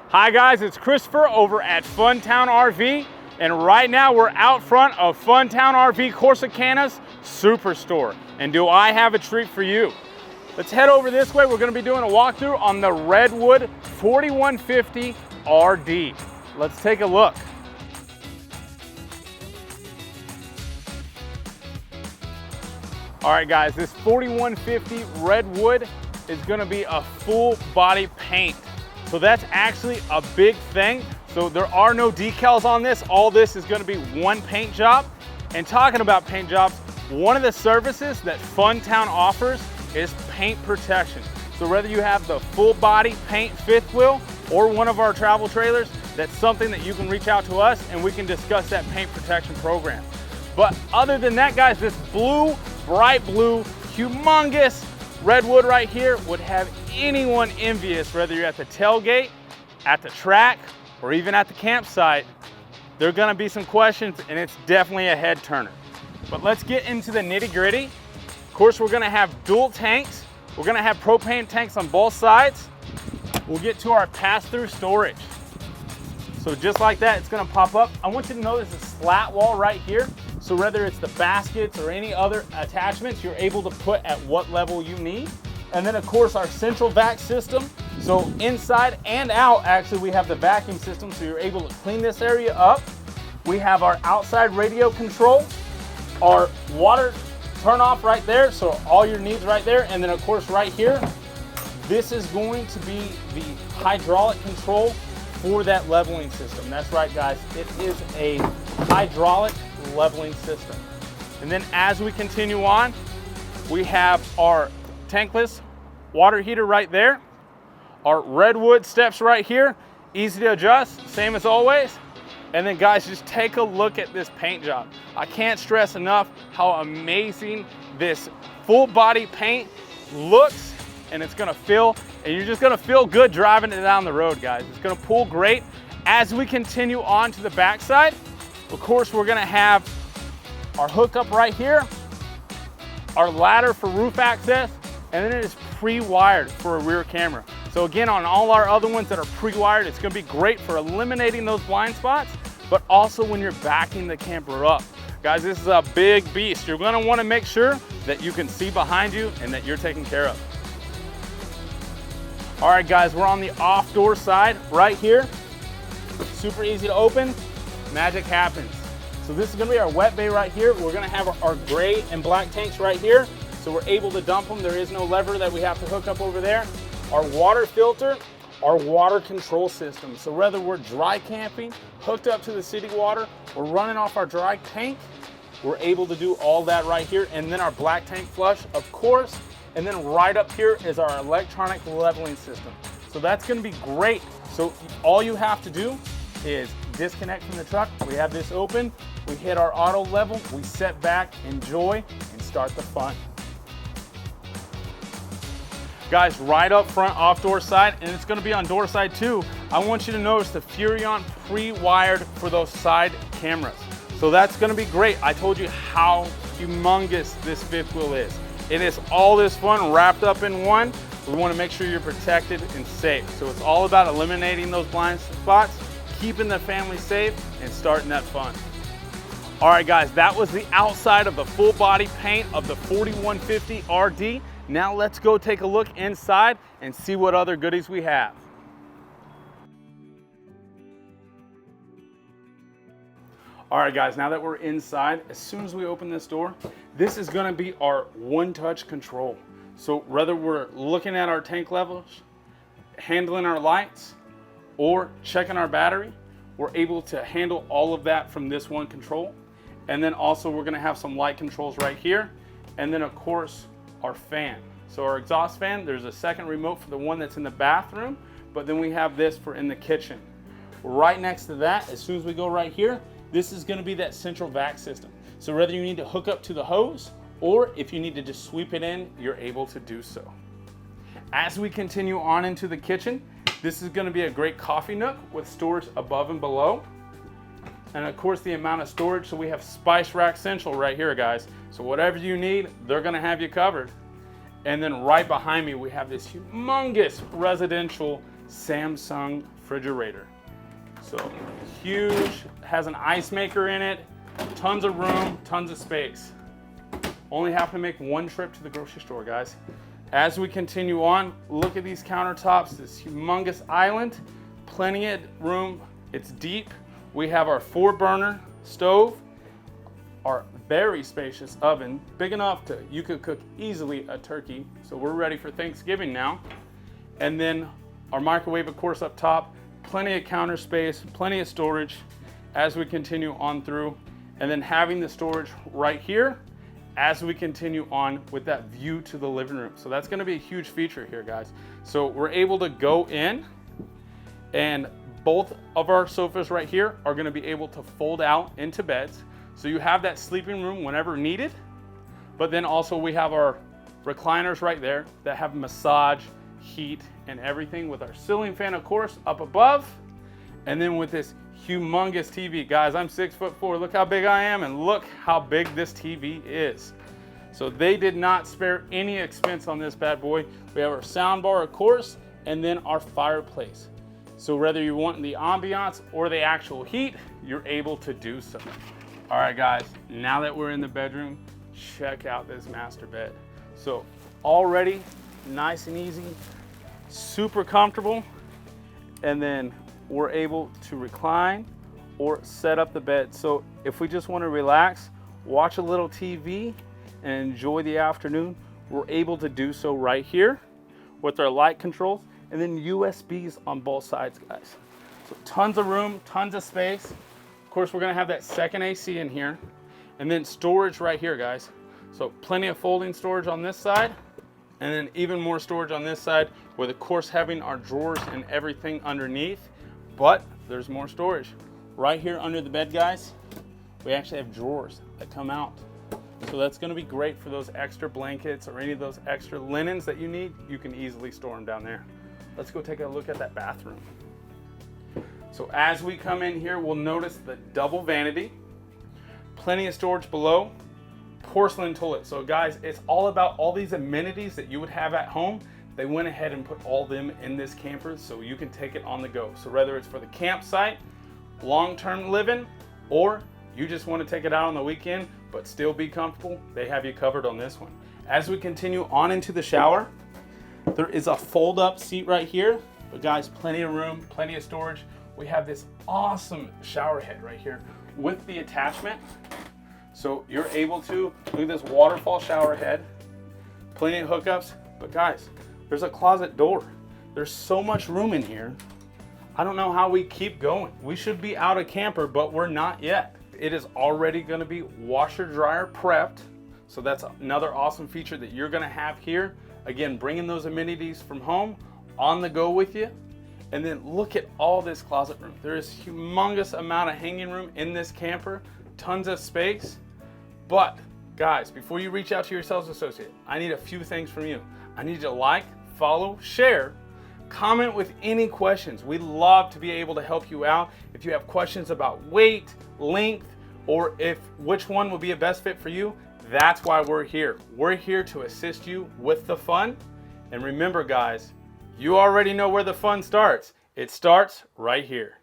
Hi guys, it's Christopher over at Funtown RV, and right now we're out front of Funtown RV Corsicana's Superstore. And do I have a treat for you? Let's head over this way. We're going to be doing a walkthrough on the Redwood 4150 RD. Let's take a look. All right guys, this 4150 Redwood is going to be a full body paint. So that's actually a big thing. So there are no decals on this. All this is going to be one paint job. And talking about paint jobs, one of the services that Funtown offers is paint protection. So whether you have the full body paint fifth wheel or one of our travel trailers, that's something that you can reach out to us and we can discuss that paint protection program. But other than that guys, this blue, bright blue, humongous Redwood right here would have anyone envious, whether you're at the tailgate, at the track, or even at the campsite. There are gonna be some questions and it's definitely a head turner. But let's get into the nitty gritty. Of course, we're gonna have dual tanks. We're gonna have propane tanks on both sides. We'll get to our pass-through storage. So just like that, it's gonna pop up. I want you to know there's a slat wall right here. So whether it's the baskets or any other attachments, you're able to put at what level you need. And then of course our central vac system. So inside and out, actually we have the vacuum system. So you're able to clean this area up. We have our outside radio control, our water turn off right there. So all your needs right there. And then of course right here, this is going to be the hydraulic control for that leveling system. That's right guys, it is a hydraulic leveling system. And then as we continue on, we have our tankless water heater right there, our Redwood steps right here, easy to adjust, same as always. And then guys, just take a look at this paint job. I can't stress enough how amazing this full body paint looks, and it's gonna feel, and you're just gonna feel good driving it down the road guys. It's gonna pull great. As we continue on to the backside, of course, we're gonna have our hookup right here, our ladder for roof access, and then it is pre-wired for a rear camera. So again, on all our other ones that are pre-wired, it's gonna be great for eliminating those blind spots, but also when you're backing the camper up. Guys, this is a big beast. You're gonna wanna make sure that you can see behind you and that you're taken care of. All right, guys, we're on the off door side right here. Super easy to open. Magic happens. So this is gonna be our wet bay right here. We're gonna have our gray and black tanks right here. So we're able to dump them. There is no lever that we have to hook up over there. Our water filter, our water control system. So whether we're dry camping, hooked up to the city water, or running off our dry tank, we're able to do all that right here. And then our black tank flush, of course. And then right up here is our electronic leveling system. So that's gonna be great. So all you have to do is disconnect from the truck. We have this open, we hit our auto level, we set back, enjoy, and start the fun. Guys, right up front, off door side, and it's gonna be on door side too, I want you to notice the Furrion pre-wired for those side cameras. So that's gonna be great. I told you how humongous this fifth wheel is. It is all this fun wrapped up in one. We wanna make sure you're protected and safe. So it's all about eliminating those blind spots, keeping the family safe, and starting that fun. All right guys, that was the outside of the full body paint of the 4150 RD. Now let's go take a look inside and see what other goodies we have. All right guys, now that we're inside, as soon as we open this door, this is gonna be our one-touch control. So whether we're looking at our tank levels, handling our lights, or checking our battery, we're able to handle all of that from this one control. And then also we're gonna have some light controls right here. And then of course, our fan. So our exhaust fan, there's a second remote for the one that's in the bathroom, but then we have this for in the kitchen. Right next to that, as soon as we go right here, this is gonna be that central vac system. So whether you need to hook up to the hose, or if you need to just sweep it in, you're able to do so. As we continue on into the kitchen, this is gonna be a great coffee nook with storage above and below. And of course the amount of storage, so we have Spice Rack Central right here guys. So whatever you need, they're gonna have you covered. And then right behind me, we have this humongous residential Samsung refrigerator. So huge, has an ice maker in it, tons of room, tons of space. Only have to make one trip to the grocery store, guys. As we continue on, look at these countertops, this humongous island, plenty of room, it's deep. We have our 4-burner stove, our very spacious oven, big enough to, you could cook easily a turkey. So we're ready for Thanksgiving now. And then our microwave, of course, up top, plenty of counter space, plenty of storage as we continue on through. And then having the storage right here as we continue on with that view to the living room. So that's gonna be a huge feature here, guys. So we're able to go in, and both of our sofas right here are gonna be able to fold out into beds. So you have that sleeping room whenever needed, but then also we have our recliners right there that have massage, heat, and everything, with our ceiling fan, of course, up above. And then with this humongous TV. Guys, I'm 6'4", look how big I am, and look how big this TV is. So they did not spare any expense on this bad boy. We have our sound bar, of course, and then our fireplace. So whether you want the ambiance or the actual heat, you're able to do so. All right, guys, now that we're in the bedroom, check out this master bed. So already nice and easy, super comfortable, and then we're able to recline or set up the bed. So if we just want to relax, watch a little TV, and enjoy the afternoon, we're able to do so right here with our light controls, and then USBs on both sides, guys. So tons of room, tons of space. Of course, we're gonna have that second AC in here, and then storage right here, guys. So plenty of folding storage on this side, and then even more storage on this side, with of course having our drawers and everything underneath. But there's more storage. Right here under the bed, guys, we actually have drawers that come out. So that's gonna be great for those extra blankets or any of those extra linens that you need. You can easily store them down there. Let's go take a look at that bathroom. So as we come in here, we'll notice the double vanity, plenty of storage below, porcelain toilet. So guys, it's all about all these amenities that you would have at home. They went ahead and put all them in this camper so you can take it on the go. So whether it's for the campsite, long-term living, or you just want to take it out on the weekend but still be comfortable, they have you covered on this one. As we continue on into the shower, there is a fold-up seat right here. But guys, plenty of room, plenty of storage. We have this awesome shower head right here with the attachment. So you're able to, look at this waterfall shower head, plenty of hookups. But guys, there's a closet door. There's so much room in here. I don't know how we keep going. We should be out of camper, but we're not yet. It is already gonna be washer dryer prepped. So that's another awesome feature that you're gonna have here. Again, bringing those amenities from home on the go with you. And then look at all this closet room. There is humongous amount of hanging room in this camper, tons of space. But guys, before you reach out to your sales associate, I need a few things from you. I need you to like, follow, share, comment with any questions. We'd love to be able to help you out. If you have questions about weight, length, or if which one will be a best fit for you, that's why we're here. We're here to assist you with the fun. And remember, guys, you already know where the fun starts. It starts right here.